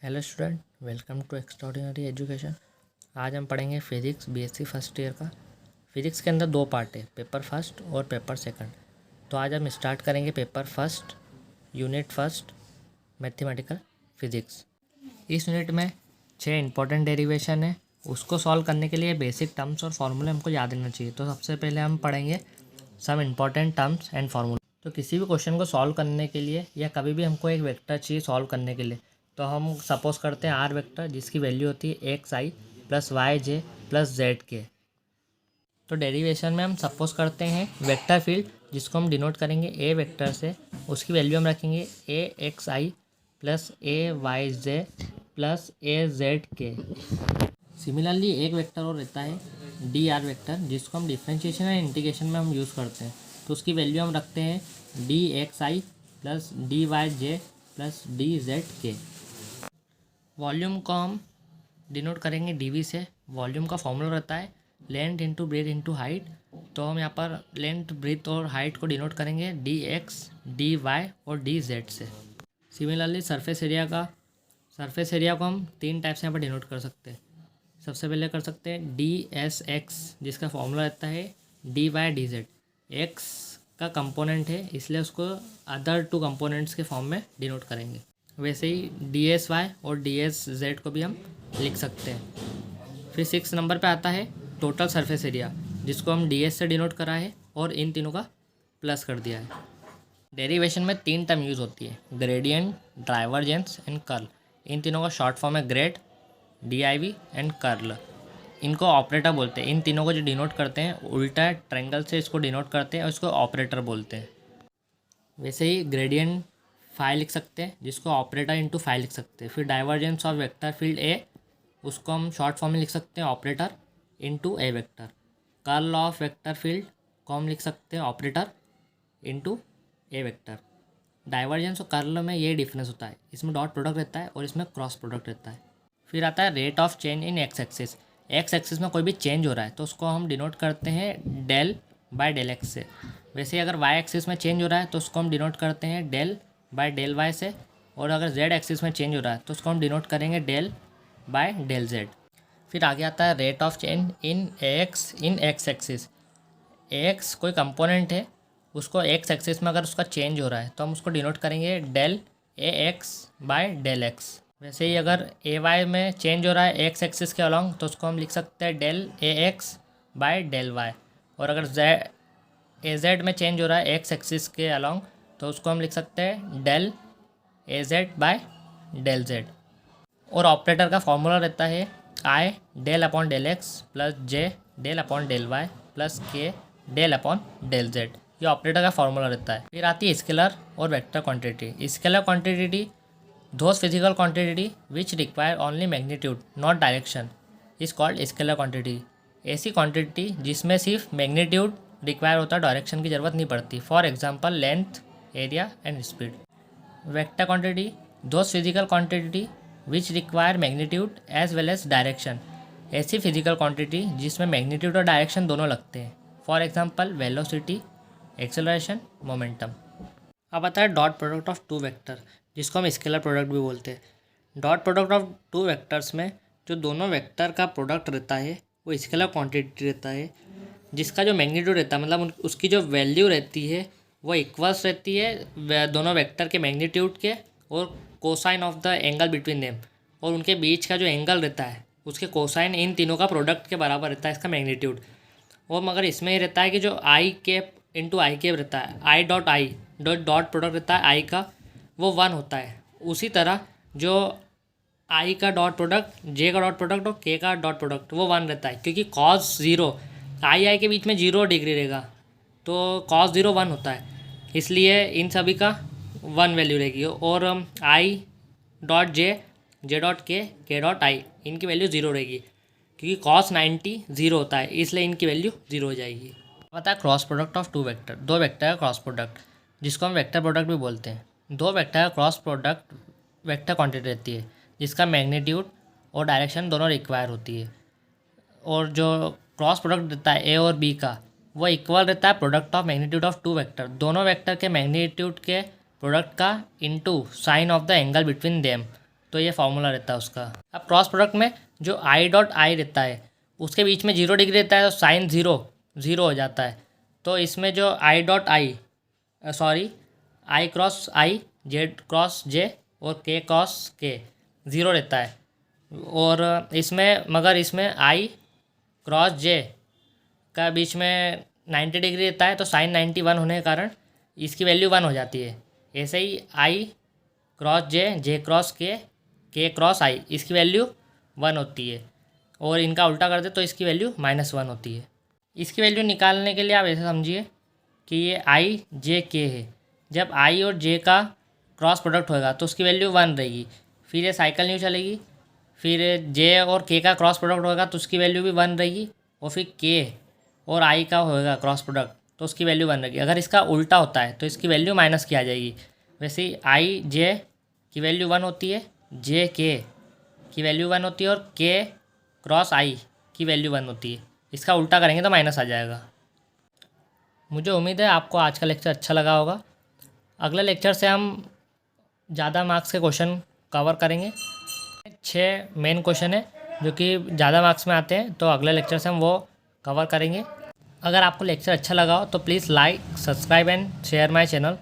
Hello student, welcome to extraordinary education. आज हम पढ़ेंगे फिज़िक्स बीएससी फर्स्ट ईयर का। फिज़िक्स के अंदर दो पार्ट है, पेपर फर्स्ट और पेपर सेकंड। तो आज हम स्टार्ट करेंगे paper first, unit first, mathematical physics. इस यूनिट में 6 इंपॉर्टेंट डेरिवेशन है। उसको सॉल्व करने के लिए बेसिक टर्म्स और फार्मूले हमको याद रहना चाहिए। तो सबसे पहले हम पढ़ेंगे सम इंपॉर्टेंट टर्म्स एंड फार्मूले। तो किसी भी क्वेश्चन को सॉल्व करने के लिए या कभी भी हमको एक वेक्टर चाहिए सॉल्व करने के लिए, तो हम सपोज करते हैं आर वेक्टर जिसकी वैल्यू होती है एक्स आई प्लस वाई जे प्लस जेड के। तो डेरिवेशन में हम सपोज करते हैं वेक्टर फील्ड जिसको हम डिनोट करेंगे ए वेक्टर से, उसकी वैल्यू हम रखेंगे ए एक्स आई प्लस ए वाई जे प्लस ए जेड के। सिमिलरली एक वेक्टर और रहता है डी आर वेक्टर जिसको हम डिफ्रेंशिएशन एंड इंटीग्रेशन में हम यूज़ करते हैं। तो उसकी वैल्यू हम रखते हैं डी एक्स आई प्लस डी वाई जे प्लस डी जेड के। वॉल्यूम को हम डिनोट करेंगे डीवी से। वॉल्यूम का फॉर्मूला रहता है length into breadth into height. तो हम यहाँ पर लेंथ, ब्रेथ और हाइट को डिनोट करेंगे डी एक्स, डी वाई और डी जेड से। सिमिलरली सरफेस एरिया को हम 3 टाइप से यहाँ पर डिनोट कर सकते हैं। सबसे पहले कर सकते हैं डी एस एक्स जिसका फॉर्मूला रहता है d y d z. X का कंपोनेंट है इसलिए उसको अदर 2 कंपोनेंट्स के फॉर्म में डिनोट करेंगे। वैसे ही डी एस वाई और डी एस जेड को भी हम लिख सकते हैं। फिर 6 नंबर पे आता है टोटल सरफेस एरिया जिसको हम डी एस से डिनोट करा है और इन तीनों का प्लस कर दिया है। डेरिवेशन में 3 टर्म यूज़ होती है, ग्रेडियंट, डाइवर्जेंस एंड कर्ल। इन तीनों का शॉर्ट फॉर्म है grad, d i v and curl. इनको ऑपरेटर बोलते हैं। इन तीनों को जो डिनोट करते हैं उल्टा ट्रायंगल से इसको डिनोट करते हैं और इसको ऑपरेटर बोलते हैं। वैसे ही ग्रेडियंट फाई लिख सकते हैं जिसको ऑपरेटर इंटू फाई लिख सकते हैं। फिर डाइवर्जेंस ऑफ वेक्टर फील्ड ए, उसको हम शॉर्ट फॉर्म में लिख सकते हैं operator into A vector. Curl of vector field को हम लिख सकते हैं ऑपरेटर इंटू ए वेक्टर। डाइवर्जेंस और कर्ल में ये डिफरेंस होता है, इसमें डॉट प्रोडक्ट रहता है और इसमें क्रॉस प्रोडक्ट रहता है। फिर आता है rate of change in x axis. X axis में कोई भी चेंज हो रहा है तो उसको हम डिनोट करते हैं डेल बाय डेल एक्स से। वैसे ही अगर वाई एक्सिस में चेंज हो रहा है तो उसको हम डिनोट करते हैं डेल बाय डेल वाई से। और अगर जेड एक्सिस में चेंज हो रहा है तो उसको हम डिनोट करेंगे डेल बाय डेल जेड। फिर आगे आता है rate of change in x axis. X कोई कंपोनेंट है, उसको एक्स एक्सिस में अगर उसका चेंज हो रहा है तो हम उसको डिनोट करेंगे del A x by del x. वैसे ही अगर ए वाई में चेंज हो रहा है एक्स एक्सिस के अलॉन्ग तो उसको हम लिख सकते हैं del A x by del y. और अगर ए जेड में चेंज हो रहा है एक्स एक्सिस के अलॉन्ग तो उसको हम लिख सकते हैं del A Z by del Z. और ऑपरेटर का फॉर्मूला रहता है I del upon del X plus J del upon del Y plus K del upon del Z. ये ऑपरेटर का फॉर्मूला रहता है। फिर आती है स्केलर और vector quantity. Scalar quantity those physical quantity which require only magnitude not direction is called scalar quantity। ऐसी quantity जिसमें सिर्फ मैग्नीट्यूड रिक्वायर होता है, डायरेक्शन की ज़रूरत नहीं पड़ती। For example length, area and speed. Vector quantity those physical quantity which require magnitude as well as direction। ऐसी फिजिकल क्वांटिटी जिसमें मैग्नीट्यूड और डायरेक्शन दोनों लगते हैं। For example velocity, acceleration, momentum. अब आता है डॉट प्रोडक्ट ऑफ 2 वेक्टर जिसको हम स्केलर प्रोडक्ट भी बोलते हैं। डॉट प्रोडक्ट ऑफ 2 वेक्टर्स में जो दोनों वेक्टर का प्रोडक्ट रहता है वो स्केलर क्वांटिटी रहता है, जिसका जो मैग्नीट्यूड रहता है मतलब उसकी जो वैल्यू रहती है वो इक्वल्स रहती है दोनों वेक्टर के मैग्नीट्यूड के और cosine of the angle between them. और उनके बीच का जो एंगल रहता है उसके कोसाइन इन तीनों का प्रोडक्ट के बराबर रहता है इसका मैग्नीट्यूड। और मगर इसमें ही रहता है कि जो आई कैप इंटू आई कैप रहता है, आई डॉट प्रोडक्ट रहता है आई का, वो 1 होता है। उसी तरह जो आई का डॉट प्रोडक्ट, जे का डॉट प्रोडक्ट और के का डॉट प्रोडक्ट वो 1 रहता है, क्योंकि कॉस 0 आई के बीच में 0 डिग्री रहेगा तो कॉस 0 1 होता है, इसलिए इन सभी का 1 वैल्यू रहेगी। और आई डॉट जे डॉट के डॉट आई इनकी वैल्यू 0 रहेगी, क्योंकि कॉस 90 0 होता है, इसलिए इनकी वैल्यू 0 हो जाएगी। पता है cross product of 2 vector, 2 vector का क्रॉस प्रोडक्ट जिसको हम वेक्टर प्रोडक्ट भी बोलते हैं। 2 वेक्टर का क्रॉस प्रोडक्ट वेक्टर क्वांटिटी रहती है जिसका मैग्नीट्यूड और डायरेक्शन दोनों रिक्वायर होती है। और जो क्रॉस प्रोडक्ट रहता है ए और बी का वो इक्वल रहता है product of magnitude of 2 vector, दोनों वेक्टर के मैग्नीट्यूड के प्रोडक्ट का into sine of the angle between them. तो ये फार्मूला रहता है उसका। अब क्रॉस प्रोडक्ट में जो आई डॉट आई रहता है उसके बीच में 0 डिग्री रहता है, तो साइन ज़ीरो हो जाता है। तो इसमें जो I dot I I cross I, Z cross J और के क्रॉस के 0 रहता है। और इसमें मगर इसमें आई क्रॉस जे का बीच में 90 डिग्री रहता है, तो साइन 91 होने के कारण इसकी वैल्यू 1 हो जाती है। ऐसे ही आई क्रॉस जे क्रॉस के क्रॉस आई, इसकी वैल्यू 1 होती है। और इनका उल्टा कर दे तो इसकी वैल्यू -1 होती है। इसकी वैल्यू निकालने के लिए आप ऐसे समझिए कि ये आई जे के है। जब आई और जे का क्रॉस प्रोडक्ट होगा तो उसकी वैल्यू 1 रहेगी। फिर ये साइकिल न्यू चलेगी, फिर जे और के का क्रॉस प्रोडक्ट होगा तो उसकी वैल्यू भी 1 रहेगी। और फिर के और आई का होगा क्रॉस प्रोडक्ट तो उसकी वैल्यू 1 रहेगी। अगर इसका उल्टा होता है तो इसकी वैल्यू माइनस की आ जाएगी। वैसे ही आई जे की वैल्यू 1 होती है, जे के की वैल्यू 1 होती है और के क्रॉस आई की वैल्यू 1 होती है। इसका उल्टा करेंगे तो माइनस आ जाएगा। मुझे उम्मीद है आपको आज का लेक्चर अच्छा लगा होगा। अगले लेक्चर से हम ज़्यादा मार्क्स के क्वेश्चन कवर करेंगे। 6 मेन क्वेश्चन है जो कि ज़्यादा मार्क्स में आते हैं, तो अगले लेक्चर से हम वो कवर करेंगे। अगर आपको लेक्चर अच्छा लगा हो तो please like, subscribe and share my channel.